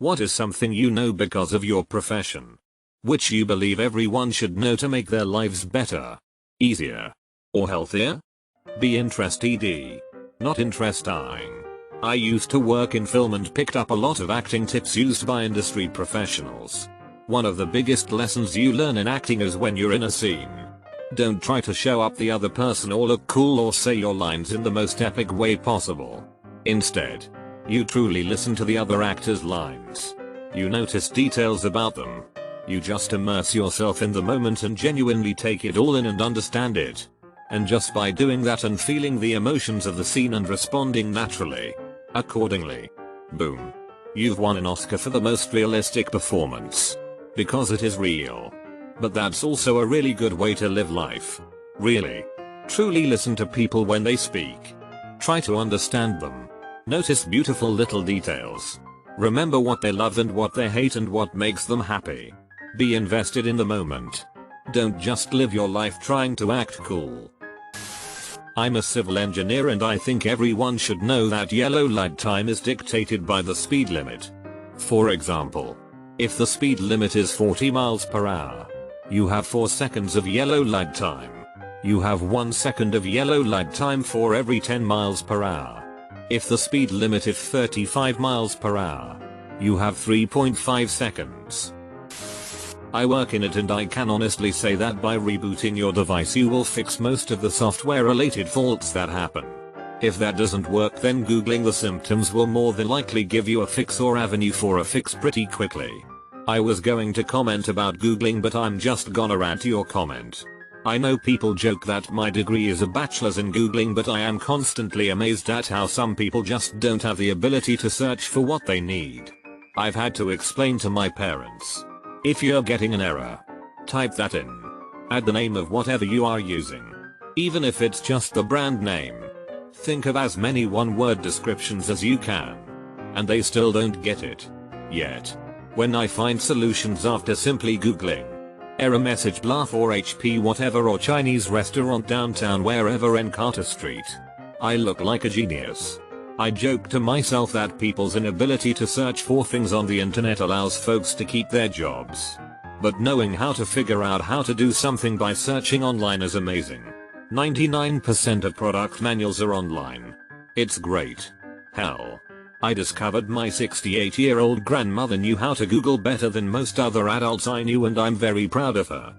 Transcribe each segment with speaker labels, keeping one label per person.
Speaker 1: What is something you know because of your profession? Which you believe everyone should know to make their lives better, easier, or healthier? Be interested, not interesting. I used to work in film and picked up a lot of acting tips used by industry professionals. One of the biggest lessons you learn in acting is when you're in a scene, don't try to show up the other person or look cool or say your lines in the most epic way possible. Instead, you truly listen to the other actor's lines. You notice details about them. You just immerse yourself in the moment and genuinely take it all in and understand it. And just by doing that and feeling the emotions of the scene and responding naturally, accordingly, boom, you've won an Oscar for the most realistic performance. Because it is real. But that's also a really good way to live life. Really. Truly listen to people when they speak. Try to understand them. Notice beautiful little details. Remember what they love and what they hate and what makes them happy. Be invested in the moment. Don't just live your life trying to act cool. I'm a civil engineer and I think everyone should know that yellow light time is dictated by the speed limit. For example, if the speed limit is 40 miles per hour, you have 4 seconds of yellow light time. You have 1 second of yellow light time for every 10 miles per hour. If the speed limit is 35 miles per hour, you have 3.5 seconds. I work in it and I can honestly say that by rebooting your device you will fix most of the software related faults that happen. If that doesn't work, then googling the symptoms will more than likely give you a fix or avenue for a fix pretty quickly. I was going to comment about googling but I'm just gonna add to your comment. I know people joke that my degree is a bachelor's in googling, but I am constantly amazed at how some people just don't have the ability to search for what they need. I've had to explain to my parents. If you're getting an error, type that in. Add the name of whatever you are using. Even if it's just the brand name. Think of as many one-word descriptions as you can. And they still don't get it. Yet. When I find solutions after simply googling error message blah for HP whatever or Chinese restaurant downtown wherever in Carter Street, I look like a genius. I joke to myself that people's inability to search for things on the internet allows folks to keep their jobs. But knowing how to figure out how to do something by searching online is amazing. 99% of product manuals are online. It's great. Hell, I discovered my 68-year-old grandmother knew how to Google better than most other adults I knew, and I'm very proud of her.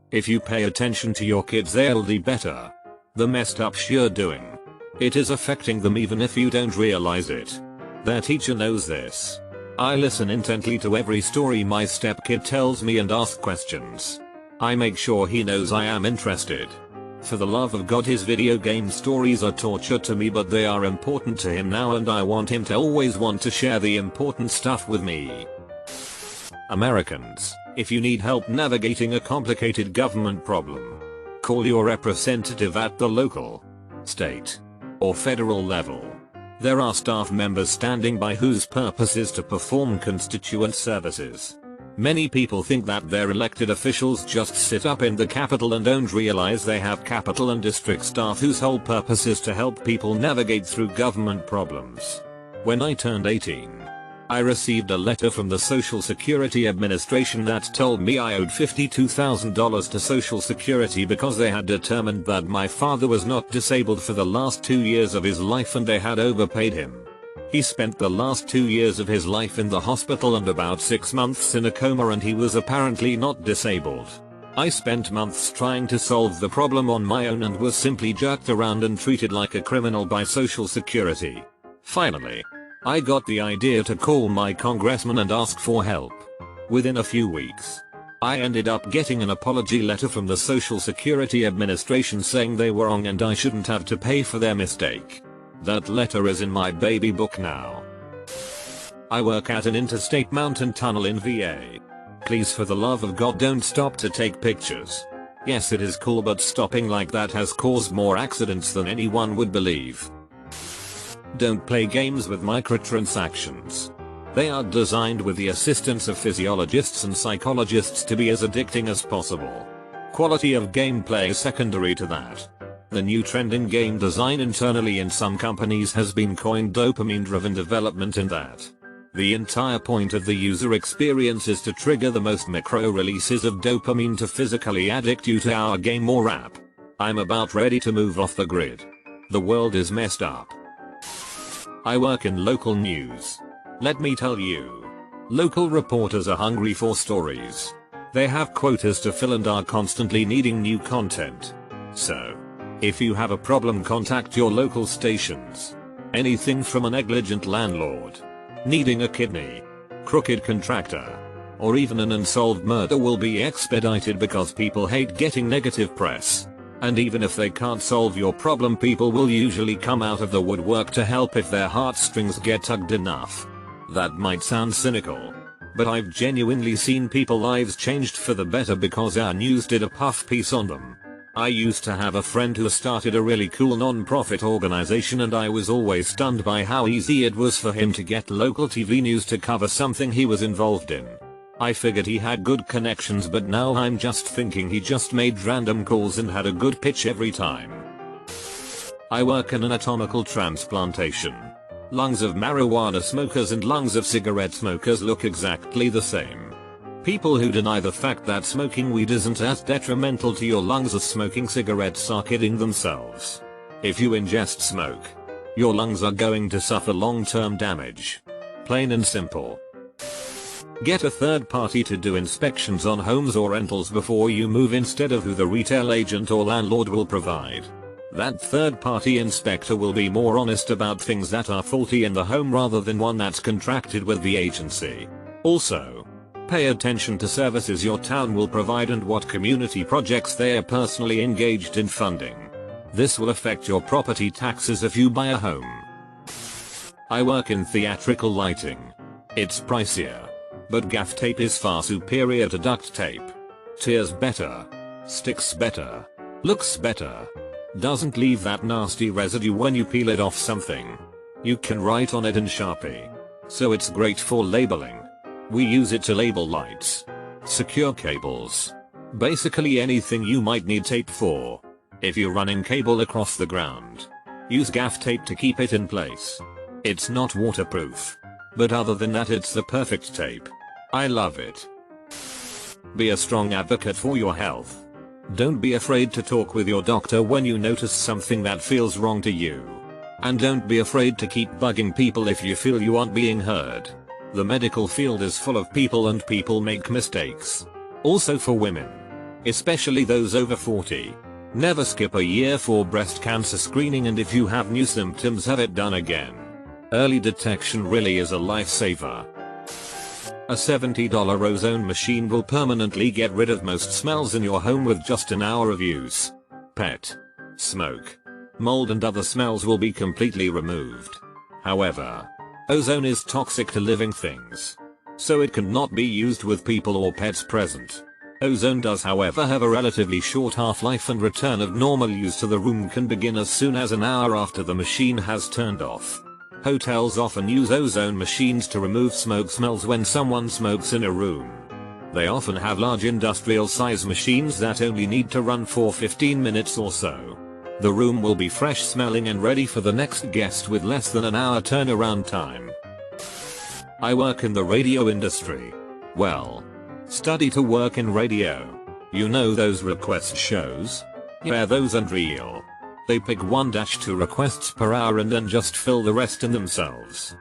Speaker 1: If you pay attention to your kids, they'll do better. The messed up you're doing, it is affecting them even if you don't realize it. Their teacher knows this. I listen intently to every story my stepkid tells me and ask questions. I make sure he knows I am interested. For the love of God, his video game stories are torture to me, but they are important to him now and I want him to always want to share the important stuff with me. Americans, if you need help navigating a complicated government problem, call your representative at the local, state, or federal level. There are staff members standing by whose purpose is to perform constituent services. Many people think that their elected officials just sit up in the Capitol and don't realize they have capital and district staff whose whole purpose is to help people navigate through government problems. When I turned 18, I received a letter from the Social Security Administration that told me I owed $52,000 to Social Security because they had determined that my father was not disabled for the last 2 years of his life and they had overpaid him. He spent the last 2 years of his life in the hospital and about 6 months in a coma, and he was apparently not disabled. I spent months trying to solve the problem on my own and was simply jerked around and treated like a criminal by Social Security. Finally, I got the idea to call my congressman and ask for help. Within a few weeks, I ended up getting an apology letter from the Social Security Administration saying they were wrong and I shouldn't have to pay for their mistake. That letter is in my baby book now. I work at an interstate mountain tunnel in VA. Please, for the love of God, don't stop to take pictures. Yes, it is cool, but stopping like that has caused more accidents than anyone would believe. Don't play games with microtransactions. They are designed with the assistance of physiologists and psychologists to be as addicting as possible. Quality of gameplay is secondary to that. The new trend in game design internally in some companies has been coined dopamine-driven development, in that The entire point of the user experience is to trigger the most micro releases of dopamine to physically addict you to our game or app. I'm about ready to move off the grid. The world is messed up. I work in local news. Let me tell you. Local reporters are hungry for stories. They have quotas to fill and are constantly needing new content. So, if you have a problem, contact your local stations. Anything from a negligent landlord, needing a kidney, crooked contractor, or even an unsolved murder will be expedited because people hate getting negative press. And even if they can't solve your problem, people will usually come out of the woodwork to help if their heartstrings get tugged enough. That might sound cynical, but I've genuinely seen people's lives changed for the better because our news did a puff piece on them. I used to have a friend who started a really cool non-profit organization, and I was always stunned by how easy it was for him to get local TV news to cover something he was involved in. I figured he had good connections, but now I'm just thinking he just made random calls and had a good pitch every time. I work in an anatomical transplantation. Lungs of marijuana smokers and lungs of cigarette smokers look exactly the same. People who deny the fact that smoking weed isn't as detrimental to your lungs as smoking cigarettes are kidding themselves. If you ingest smoke, your lungs are going to suffer long-term damage. Plain and simple. Get a third party to do inspections on homes or rentals before you move instead of who the retail agent or landlord will provide. That third party inspector will be more honest about things that are faulty in the home rather than one that's contracted with the agency. Also, pay attention to services your town will provide and what community projects they are personally engaged in funding. This will affect your property taxes if you buy a home. I work in theatrical lighting. It's pricier, but gaff tape is far superior to duct tape. Tears better, sticks better, looks better, doesn't leave that nasty residue when you peel it off something. You can write on it in Sharpie. So it's great for labeling. We use it to label lights, secure cables, basically anything you might need tape for. If you're running cable across the ground, use gaff tape to keep it in place. It's not waterproof, but other than that it's the perfect tape. I love it. Be a strong advocate for your health. Don't be afraid to talk with your doctor when you notice something that feels wrong to you. And don't be afraid to keep bugging people if you feel you aren't being heard. The medical field is full of people and people make mistakes. Also for women, especially those over 40, never skip a year for breast cancer screening, and if you have new symptoms, have it done again. Early detection really is a lifesaver. A $70 ozone machine will permanently get rid of most smells in your home with just an hour of use. Pet, smoke, mold and other smells will be completely removed. However, ozone is toxic to living things, so it cannot be used with people or pets present. Ozone does however have a relatively short half-life, and return of normal use to the room can begin as soon as an hour after the machine has turned off. Hotels often use ozone machines to remove smoke smells when someone smokes in a room. They often have large industrial size machines that only need to run for 15 minutes or so. The room will be fresh smelling and ready for the next guest with less than an hour turnaround time. I work in the radio industry. Well, study to work in radio. You know those request shows? Yeah, those aren't real. They pick 1-2 requests per hour and then just fill the rest in themselves.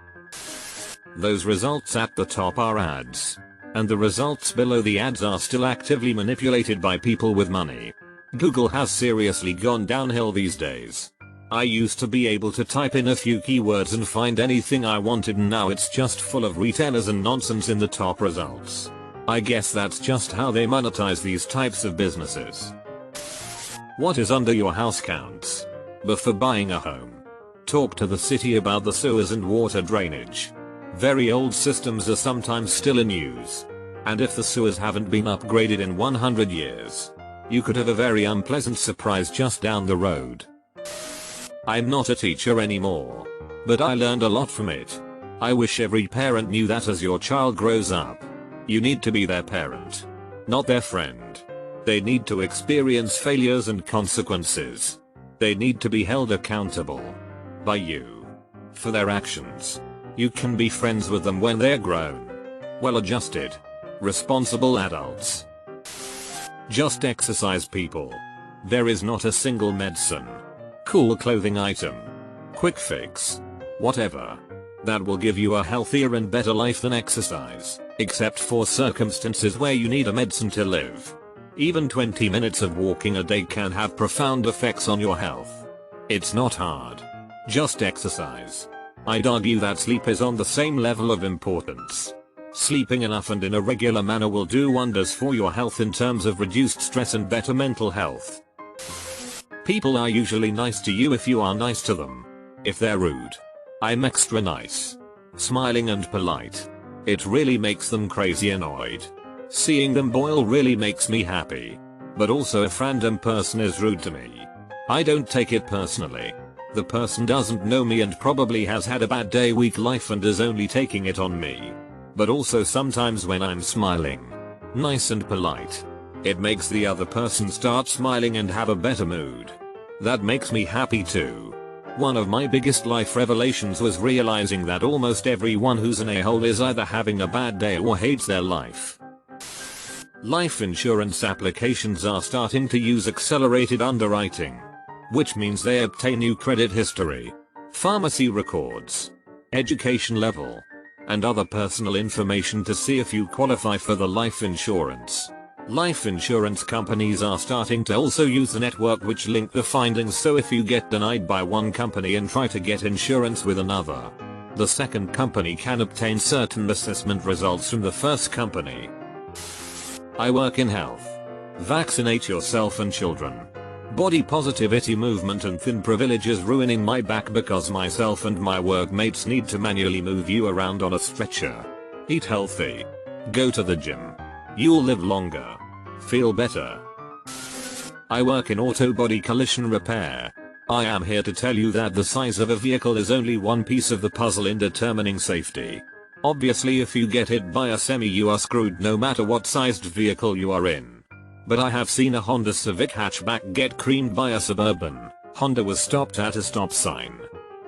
Speaker 1: Those results at the top are ads. And the results below the ads are still actively manipulated by people with money. Google has seriously gone downhill these days. I used to be able to type in a few keywords and find anything I wanted, and now it's just full of retailers and nonsense in the top results. I guess that's just how they monetize these types of businesses. What is under your house counts. Before buying a home, talk to the city about the sewers and water drainage. Very old systems are sometimes still in use. And if the sewers haven't been upgraded in 100 years, you could have a very unpleasant surprise just down the road. I'm not a teacher anymore, but I learned a lot from it. I wish every parent knew that as your child grows up, you need to be their parent, not their friend. They need to experience failures and consequences. They need to be held accountable by you for their actions. You can be friends with them when they're grown. Well-adjusted, responsible adults. Just exercise, people. There is not a single medicine, cool clothing item, quick fix, whatever, that will give you a healthier and better life than exercise, except for circumstances where you need a medicine to live. Even 20 minutes of walking a day can have profound effects on your health. It's not hard. Just exercise. I'd argue that sleep is on the same level of importance. Sleeping enough and in a regular manner will do wonders for your health in terms of reduced stress and better mental health. People are usually nice to you if you are nice to them. If they're rude, I'm extra nice, smiling and polite, it really makes them crazy annoyed. Seeing them boil really makes me happy. But also if random person is rude to me, I don't take it personally. The person doesn't know me and probably has had a bad day, weak life, and is only taking it on me. But also sometimes when I'm smiling, nice and polite, it makes the other person start smiling and have a better mood. That makes me happy too. One of my biggest life revelations was realizing that almost everyone who's an a-hole is either having a bad day or hates their life. Life insurance applications are starting to use accelerated underwriting, which means they obtain new credit history, pharmacy records, education level, and other personal information to see if you qualify for the life insurance. Life insurance companies are starting to also use the network which link the findings, so if you get denied by one company and try to get insurance with another, the second company can obtain certain assessment results from the first company. I work in health. Vaccinate yourself and children. Body positivity movement and thin privilege is ruining my back because myself and my workmates need to manually move you around on a stretcher. Eat healthy. Go to the gym. You'll live longer. Feel better. I work in auto body collision repair. I am here to tell you that the size of a vehicle is only one piece of the puzzle in determining safety. Obviously if you get hit by a semi you are screwed no matter what sized vehicle you are in. But I have seen a Honda Civic hatchback get creamed by a Suburban. Honda was stopped at a stop sign.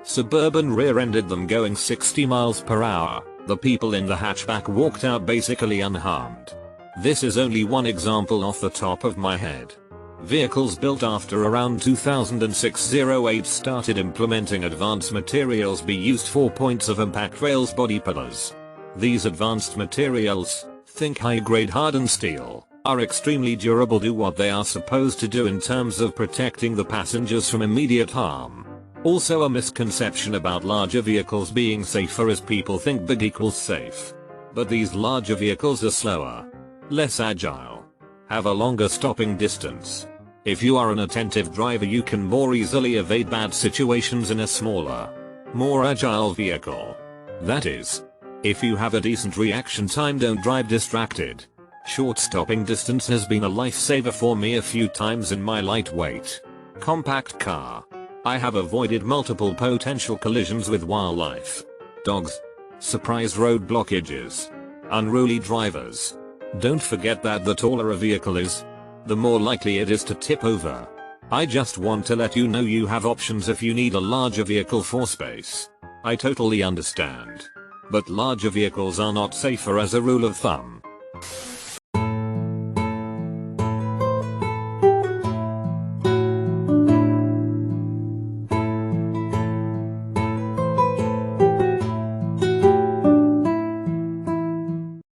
Speaker 1: Suburban rear-ended them going 60 miles per hour. The people in the hatchback walked out basically unharmed. This is only one example off the top of my head. Vehicles built after around 2006-08 started implementing advanced materials be used 4 points of impact rails body pillars. These advanced materials, think high-grade hardened steel, are extremely durable, do what they are supposed to do in terms of protecting the passengers from immediate harm. Also a misconception about larger vehicles being safer is people think big equals safe. But these larger vehicles are slower, less agile, have a longer stopping distance. If you are an attentive driver you can more easily evade bad situations in a smaller, more agile vehicle. That is, if you have a decent reaction time, don't drive distracted. Short stopping distance has been a lifesaver for me a few times in my lightweight, compact car. I have avoided multiple potential collisions with wildlife, dogs, surprise road blockages, unruly drivers. Don't forget that the taller a vehicle is, the more likely it is to tip over. I just want to let you know you have options if you need a larger vehicle for space. I totally understand. But larger vehicles are not safer as a rule of thumb.